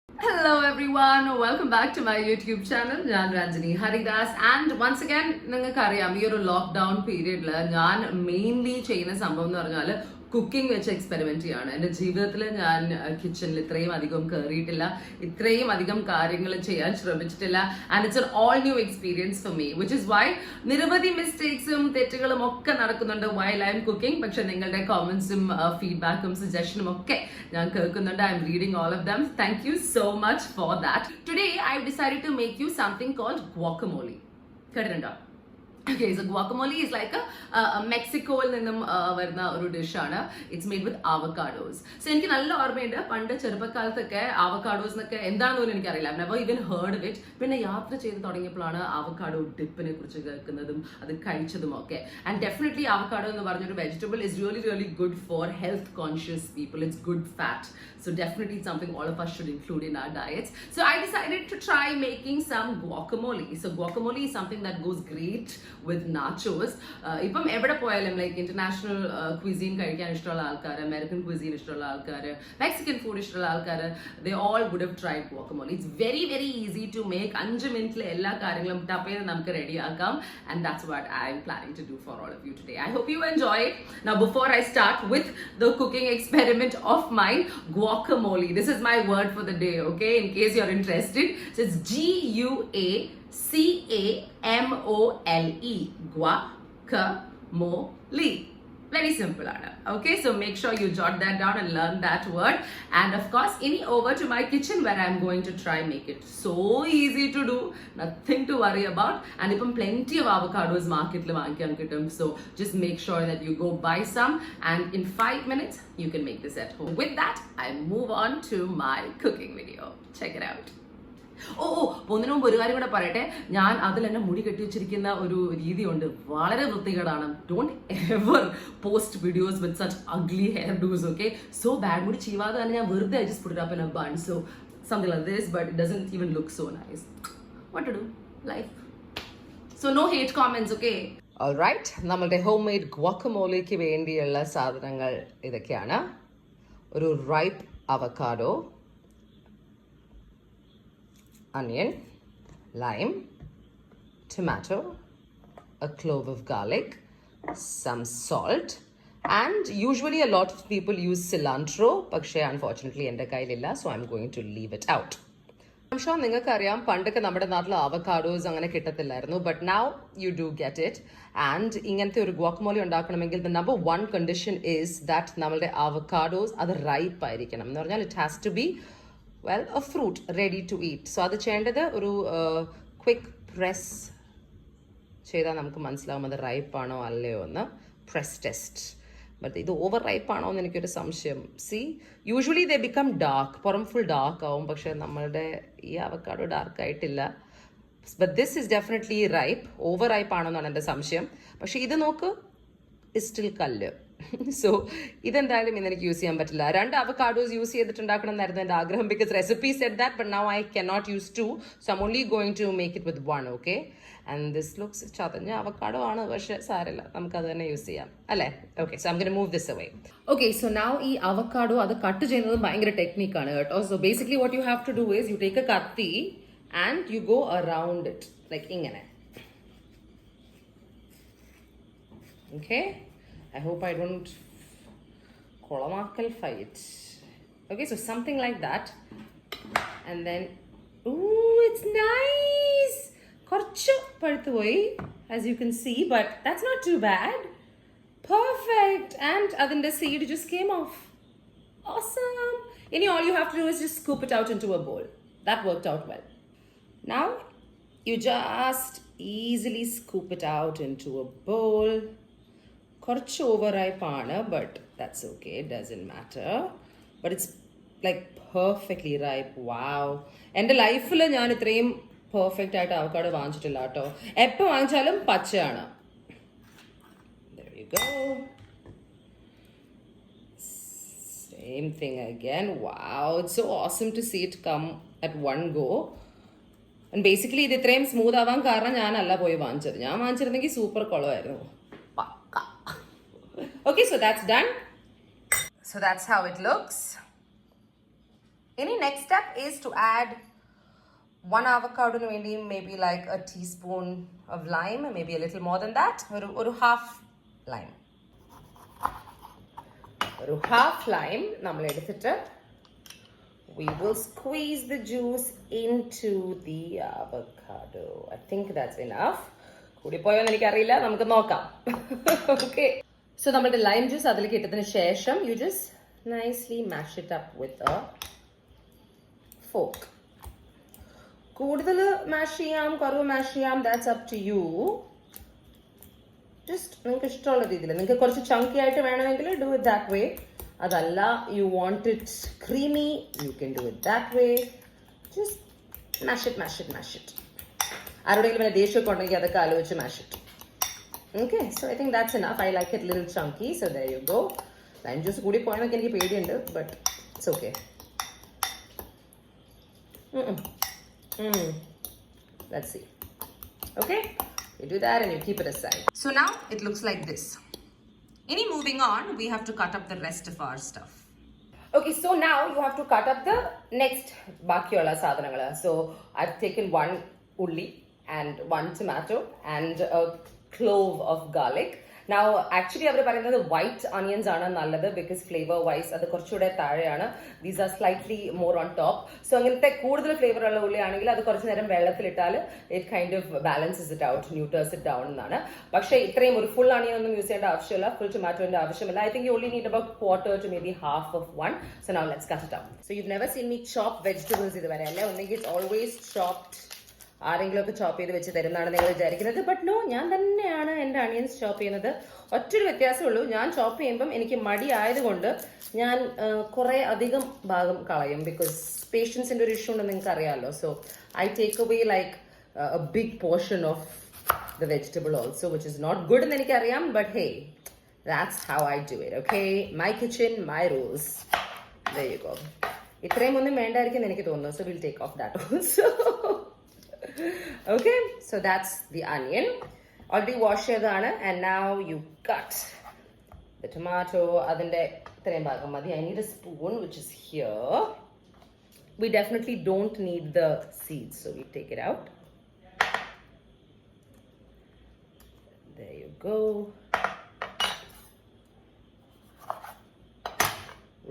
Hello everyone, welcome back to my YouTube channel. ഞാൻ Ranjani Haridas and once again നിങ്ങൾക്ക് അറിയാം ഈ ഒരു ലോക്ക്ഡൗൺ പീരീഡിൽ ഞാൻ മെയിൻലി ചെയ്യുന്ന സംഭവം എന്ന് പറഞ്ഞാൽ കുക്കിംഗ് വെച്ച് എക്സ്പെരിമെന്റ് ചെയ്യാണ്. എൻ്റെ ജീവിതത്തിൽ ഞാൻ കിച്ചണിൽ ഇത്രയും അധികം കയറിയിട്ടില്ല, ഇത്രയും അധികം കാര്യങ്ങൾ ചെയ്യാൻ ശ്രമിച്ചിട്ടില്ല. And it's an all new experience for me, which is why നിരവധി മിസ്റ്റേക്സും തെറ്റുകളും ഒക്കെ നടക്കുന്നുണ്ട് വൈൽ ഐ എം കുക്കിംഗ്. പക്ഷെ നിങ്ങളുടെ കോമന്റ്സും ഫീഡ്ബാക്കും സജഷനും ഒക്കെ ഞാൻ കേൾക്കുന്നുണ്ട്. I'm reading all of them. Thank you so much for that. Today I decided to make you something called guacamole. കേട്ടിട്ടുണ്ടോ? Okay, so guacamole is like a മെക്സിക്കോയിൽ നിന്നും വരുന്ന ഒരു ഡിഷാണ്. It's made with avocados. So എനിക്ക് നല്ല ഓർമ്മയുണ്ട്, പണ്ട് ചെറുപ്പക്കാലത്തൊക്കെ അവക്കാഡോസ് എന്നൊക്കെ എന്താണെന്ന് പോലും എനിക്കറിയില്ല. I never even heard of it. പിന്നെ യാത്ര ചെയ്ത് തുടങ്ങിയപ്പോഴാണ് അവക്കാഡോ ഡിപ്പിനെ കുറിച്ച് കേൾക്കുന്നതും അത് കഴിച്ചതും ഒക്കെ. ആൻഡ് ഡെഫിനറ്റ്ലി അവക്കാഡോ എന്ന് പറഞ്ഞൊരു vegetable is really good for health conscious people. It's good fat. So definitely it's something all of us should include in our diets. So I decided to try making some guacamole. So guacamole is something that goes great with nachos. Ipam evada poyalum like international cuisine കഴിക്കാൻ ഇഷ്ടമുള്ള ആൾക്കാർ, American cuisine ഇഷ്ടമുള്ള ആൾക്കാർ, Mexican food ഇഷ്ടമുള്ള ആൾക്കാർ, they all would have tried guacamole. It's very easy to make. 5 മിനിറ്റിൽ എല്ലാ കാര്യങ്ങളും ടപ്പ് ചെയ്ത് നമുക്ക് റെഡി ആക്കാം. And that's what I'm planning to do for all of you today. I hope you enjoy it. Now before I start with the cooking experiment of mine, guacamole. This is my word for the day, okay? In case you're interested. So it's Guacamole. Guacamole. Very simple, Anna. Okay, so make sure you jot that down and learn that word. And of course, over to my kitchen where I'm going to try make it so easy to do. Nothing to worry about. And even plenty of avocados market le vaangikan kittum. So just make sure that you go buy some. And in 5 minutes, you can make this at home. With that, I move on to my cooking video. Check it out. ഒന്നിനു മുമ്പ് ഒരു കാര്യം കൂടെ പറയട്ടെ. ഞാൻ അതിൽ എന്നെ മുടി കെട്ടി വെച്ചിരിക്കുന്ന ഒരു രീതിയുണ്ട്, വളരെ വൃത്തികേടാണ്. Don't ever post videos with such ugly hairdos. Okay, so bad മുടി ചീവാതെ തന്നെ ഞാൻ വെറുതെ I just put it up in a bun. So something like this, but it doesn't even look so nice. What to do? Life. So no hate comments, okay? Alright, നമ്മളുടെ homemade ഗുവാക്കമോളിക്ക് വേണ്ടിയുള്ള സാധനങ്ങൾ ഇതൊക്കെയാണ്. ഒരു ripe avocado, onion, lime, tomato, a clove of garlic, some salt, and usually a lot of people use cilantro, പക്ഷേ unfortunately എൻ്റെ കയ്യിലില്ല, so I'm going to leave it out. I'm sure നിങ്ങൾക്ക് അറിയാം, പണ്ടൊക്കെ നമ്മുടെ നാട്ടിൽ അവക്കാഡോസ് അങ്ങനെ കിട്ടത്തില്ലായിരുന്നു, but now you do get it. And ഇങ്ങനത്തെ ഒരു guacamole ഉണ്ടാക്കണമെങ്കിൽ the number one condition is that നമ്മളുടെ അവക്കാഡോസ് അത് റൈപ്പ് ആയിരിക്കണം. എന്ന് പറഞ്ഞാൽ it has to be a fruit ready to eat. So അത് ചെയ്യേണ്ടത് ഒരു ക്വിക്ക് പ്രസ് ചെയ്താൽ നമുക്ക് മനസ്സിലാവും അത് റൈപ്പ് ആണോ അല്ലയോ എന്ന്. Press test. ബട്ട് ഇത് ഓവർ റൈപ്പ് ആണോ എന്ന് എനിക്കൊരു സംശയം. C, usually they become dark, പുറം ഫുൾ ഡാർക്ക് ആവും, പക്ഷെ നമ്മളുടെ ഈ അവക്കാഡോ ഡാർക്ക് ആയിട്ടില്ല. But this is definitely ripe. Over ripe ആണോ എന്നാണ് എൻ്റെ സംശയം. പക്ഷെ ഇത് നോക്ക്, സ്റ്റിൽ കല്ല്. സോ ഇതെന്തായാലും ഇന്ന് എനിക്ക് യൂസ് ചെയ്യാൻ പറ്റില്ല. 2 അവക്കാഡോസ് യൂസ് ചെയ്തിട്ടുണ്ടാക്കണം എന്നായിരുന്നു എൻ്റെ ആഗ്രഹം, because recipe said that, but now I cannot use 2, so I'm only going to make it with 1, okay? And this looks ചതഞ്ഞ അവക്കാഡോ ആണ്, പക്ഷെ സാരമില്ല, നമുക്കത് തന്നെ യൂസ് ചെയ്യാം അല്ലേ? Okay, so I'm going to move this away. Okay, so now ഈ avocado അത് കട്ട് ചെയ്യുന്നത് ഭയങ്കര ടെക്നിക്കാണ് കേട്ടോ. So basically what you have to do is you take a കത്തി and you go around it like ഇങ്ങനെ. Okay, I hope I don't kolamakal fight. Okay, so something like that. And then, ooh, it's nice. Korchu paduthu poi, as you can see, but that's not too bad. Perfect. And adinte seed just came off. Awesome. All you have to do is just scoop it out into a bowl. That worked out well. Now, you just easily scoop it out into a bowl. കുറച്ച് over റൈപ്പാണ്, but that's okay, it doesn't matter. But it's like perfectly ripe. Wow, എൻ്റെ ലൈഫിൽ ഞാൻ ഇത്രയും perfect ആയിട്ട് avocado വാങ്ങിച്ചിട്ടില്ല കേട്ടോ. എപ്പോൾ വാങ്ങിച്ചാലും പച്ചയാണ്. There you go. Same thing again. Wow, it's so awesome to see it come at one go. And basically ഇത് ഇത്രയും smooth ആവാൻ കാരണം ഞാനല്ല പോയി വാങ്ങിച്ചത്. ഞാൻ വാങ്ങിച്ചിരുന്നെങ്കിൽ super കുളമായിരുന്നു. Okay, so that's done. So that's how it looks. ഇനി next step is to add 1 avocado, maybe like a teaspoon of lime, maybe a little more than that, or half lime. Or half lime, we will squeeze the juice into the avocado. I think that's enough. Okay. So the lime juice, you just nicely mash it up with a fork. Kudal mash cheyam, karu mash cheyam, that's up to you. Just chunky item, do it that way. Adalla, you want it creamy, you can do it that way. Just mash it. I don't even mash it. Okay, so I think that's enough. I like it a little chunky, so there you go. Lime juice goody point can keep paid, but it's okay. Let's see. Okay, you do that and you keep it aside. So now it looks like this. Moving on, we have to cut up the rest of our stuff. Okay, so now you have to cut up the next bakyola sadhanangala. So I've taken 1 ulli and 1 tomato and a clove of garlic. Now actually the white onions are nalladu because flavor wise adu korchude thaayana. These are slightly more on top. So angante koodal flavor ulla ulli aanengil adu korchu neram vellathil ittaal it kind of balances it out, neuters it down ennaanu. Pakshe itrayum oru full onion onnum use cheyanda avashyamilla, full tomato inde avashyamilla. I think you only need about quarter to maybe half of one. So now let's cut it up. So you've never seen me chop vegetables iduvare alla, only it's always chopped. ആരെങ്കിലുമൊക്കെ ചോപ്പ് ചെയ്ത് വെച്ച് തരുന്നതാണ് നിങ്ങൾ വിചാരിക്കുന്നത്. But no, ഞാൻ തന്നെയാണ് എൻ്റെ onions ചോപ്പ് ചെയ്യുന്നത്. ഒറ്റൊരു വ്യത്യാസമുള്ളൂ, ഞാൻ ചോപ്പ് ചെയ്യുമ്പം എനിക്ക് മടി ആയതുകൊണ്ട് ഞാൻ കുറേ അധികം ഭാഗം കളയും. ബിക്കോസ് പേഷ്യൻസിൻ്റെ ഒരു ഇഷ്യൂ ഉണ്ടെന്ന് നിങ്ങൾക്ക് അറിയാമല്ലോ. So I take away like a big portion of the vegetable also, which is not good എന്ന് എനിക്കറിയാം. But hey, that's how I do it. Okay, my kitchen, my rules. There you go. ഇത്രയും ഒന്നും വേണ്ടായിരിക്കും എനിക്ക് തോന്നുന്നു. So will take off that also. Okay, so that's the onion. Already washed it, and now you cut the tomato. I need a spoon, which is here. We definitely don't need the seeds, so we take it out. There you go.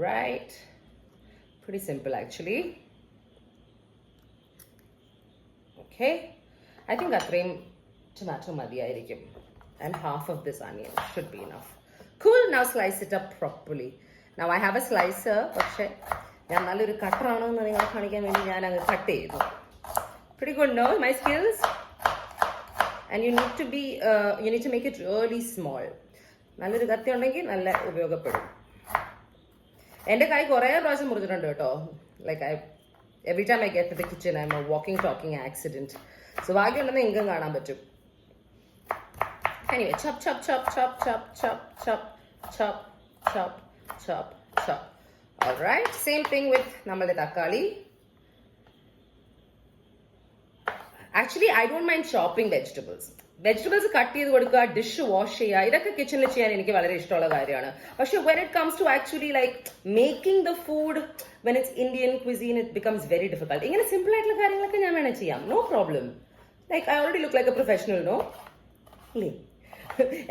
Right, pretty simple actually. Okay, I think that tomato madiyayirikkum, and half of this onion should be enough. Cool, now slice it up properly. Now I have a slicer, പക്ഷേ ഞാൻ നല്ലൊരു കട്ടറാണെന്ന് നിങ്ങളെ കാണിക്കാൻ വേണ്ടി ഞാൻ അങ്ങ് cut ചെയ്തു. Pretty good, no? My skills? And you need to make it really small. നല്ലൊരു കത്തി ഉണ്ടെങ്കിൽ നല്ല ഉപയോഗപ്പെടും. എൻ്റെ കൈ കുറേ പ്രാവശ്യം മുറിച്ചിട്ടുണ്ട് കേട്ടോ. Like every time I get to the kitchen, I'm a walking, talking accident. So, ഭാഗ്യമുണ്ടെന്ന് എങ്കും കാണാൻ പറ്റും. Anyway, chop. Alright, same thing with nammude takkali. Actually, I don't mind chopping vegetables. Vegetables cut ചെയ്ത് കൊടുക്കുക, ഡിഷ് വാഷ് ചെയ്യുക, ഇതൊക്കെ കിച്ചണിൽ ചെയ്യാൻ എനിക്ക് വളരെ ഇഷ്ടമുള്ള കാര്യമാണ്. പക്ഷെ when it comes to actually like making the food, when it's Indian cuisine, it becomes very difficult. ഇങ്ങനെ സിമ്പിൾ ആയിട്ടുള്ള കാര്യങ്ങളൊക്കെ ഞാൻ വേണം ചെയ്യാം, no problem. Like I already look like a professional, no?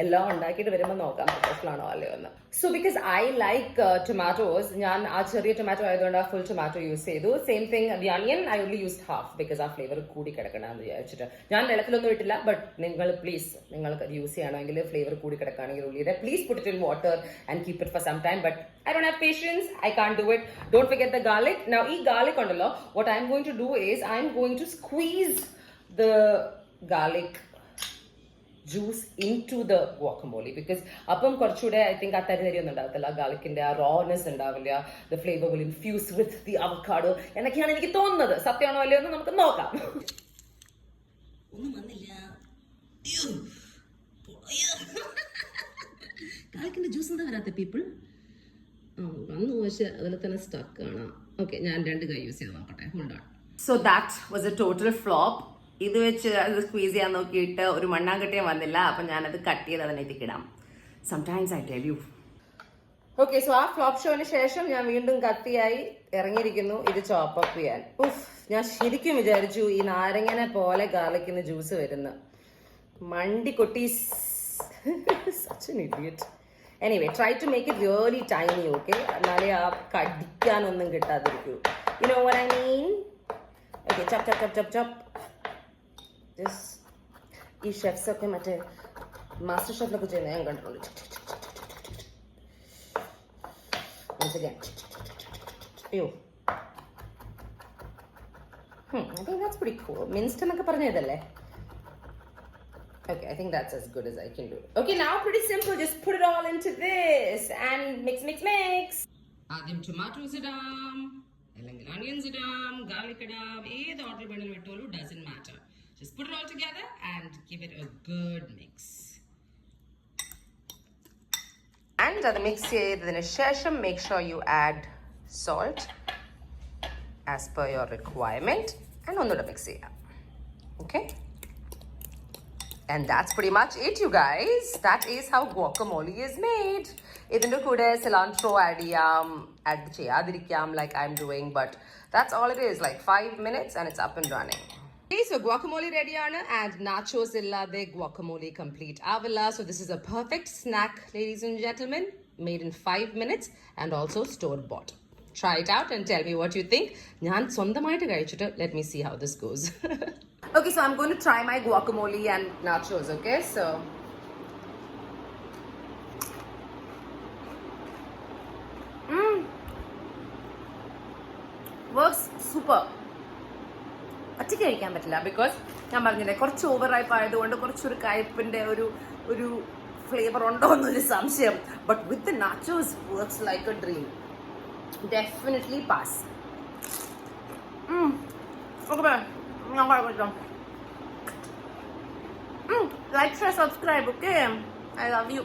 എല്ലാം ഉണ്ടാക്കിയിട്ട് വരുമ്പോൾ നോക്കാം പ്രൊഫഷണൽ ആണോ അല്ലയോ എന്ന്. So because I like tomatoes, ഞാൻ ആ ചെറിയ ടൊമാറ്റോ ആയതുകൊണ്ട് ആ ഫുൾ ടൊമാറ്റോ യൂസ് ചെയ്തു. Same thing the onion I only used half because ആ ഫ്ലേവർ കൂടി കിടക്കണമെന്ന് വിചാരിച്ചിട്ട്. ഞാൻ വെള്ളത്തിലൊന്നും ഇട്ടില്ല, ബട്ട് നിങ്ങൾക്ക് യൂസ് ചെയ്യണമെങ്കിൽ ഫ്ലേവർ കൂടി കിടക്കുകയാണെങ്കിൽ ഉള്ളിയുടെ please put it in water and keep it for some time. But I don't have patience, I can't do it. Don't forget the garlic. Now ഈ ഗാർലിക് ഉണ്ടല്ലോ, what I'm going to do is I'm going to squeeze the garlic juice into the guacamole, because appam korchude I think athari neriyonnu undavatilla, garlic inde rawness undavilla, the flavor will infuse with the avocado ennakkiyana enikku thonnunathu. Satyano alleyo ennu namukku nokkam. Onnum vannilla, garlic inde juice enda varathe people vannu പക്ഷേ അതിൽ തന്നെ stuck ആണ്. Okay, ഞാൻ രണ്ട് കൈ use ചെയ്ത് നോക്കട്ടെ. Hold on. So that was A total flop. ഇത് വെച്ച് അത് സ്ക്വീസ് ചെയ്യാൻ നോക്കിയിട്ട് ഒരു മണ്ണാങ്കട്ടിയും വന്നില്ല. അപ്പം ഞാനത് കട്ട് ചെയ്ത് അതിനകത്തേക്ക് ഇടാം. Sometimes I tell you. Okay, so ആ ഫ്ലോപ്പ് ഷോന് ശേഷം ഞാൻ വീണ്ടും കത്തിയായി ഇറങ്ങിയിരിക്കുന്നു ഇത് ചോപ്പപ്പ് ചെയ്യാൻ. ഉഫ്, ഞാൻ ശരിക്കും വിചാരിച്ചു ഈ നാരങ്ങനെ പോലെ ഗാർലിക്കിന് ജ്യൂസ് വരുന്ന മണ്ടി കൊട്ടി. such an idiot. Anyway, try to make it really tiny, okay? എന്നാലേ ആ കടിക്കാനൊന്നും കിട്ടാതിരിക്കൂ. You know what I mean? Okay, chop, chop, chop, chop, chop. Just ഈ ഷെഫ്സ് ഒക്കെ മറ്റേ മാസ്റ്റർ ഷെഫിലൊക്കെ ചെയ്യുന്നത് ഞാൻ കണ്ടിട്ടുണ്ട്. Once again. Ew. I think that's pretty cool. Minced എന്നൊക്കെ പറഞ്ഞതല്ലേ? Okay, I think that's as good as I can do. Okay, now pretty simple. Just put it all into this and mix, mix, mix. ആദ്യം tomatoes ഇടാം, അല്ലെങ്കിൽ onions ഇടാം, garlic ഇടാം, ഏത് order വേണമെങ്കിലും ഇട്ടോളൂ, doesn't matter. Just put it all together and give it a good mix. And അത് mix ചെയ്തതിന് ശേഷം make sure you add salt as per your requirement and ഒന്നുകൂടെ മിക്സ് ചെയ്യാം. Okay? And that's pretty much it, you guys. That is how guacamole is made. ഇതിന്റെ കൂടെ cilantro add ചെയ്യാതിരിക്കാം like I'm doing, but that's all it is, like 5 minutes and it's up and running. Okay, so guacamole ready aanu and nachos illade guacamole complete avilla. So this is a perfect snack, ladies and gentlemen, made in 5 minutes and also store bought. Try it out and tell me what you think. ഞാൻ സ്വന്തമായിട്ട് കഴിച്ചിട്ട് let me see how this goes. Okay, so I'm going to try my guacamole and nachos, okay? So works super. ഒറ്റയ്ക്ക് കഴിക്കാൻ പറ്റില്ല because ഞാൻ പറഞ്ഞില്ലേ കുറച്ച് over ripe ആയതുകൊണ്ട് കുറച്ചൊരു കയ്പിന്റെ ഒരു ഫ്ലേവർ ഉണ്ടോ എന്നൊരു സംശയം. But with the nachos works like A dream. Definitely pass. Okay, ഞാൻ കുഴപ്പമില്ല. Like, share, subscribe, okay? I love you.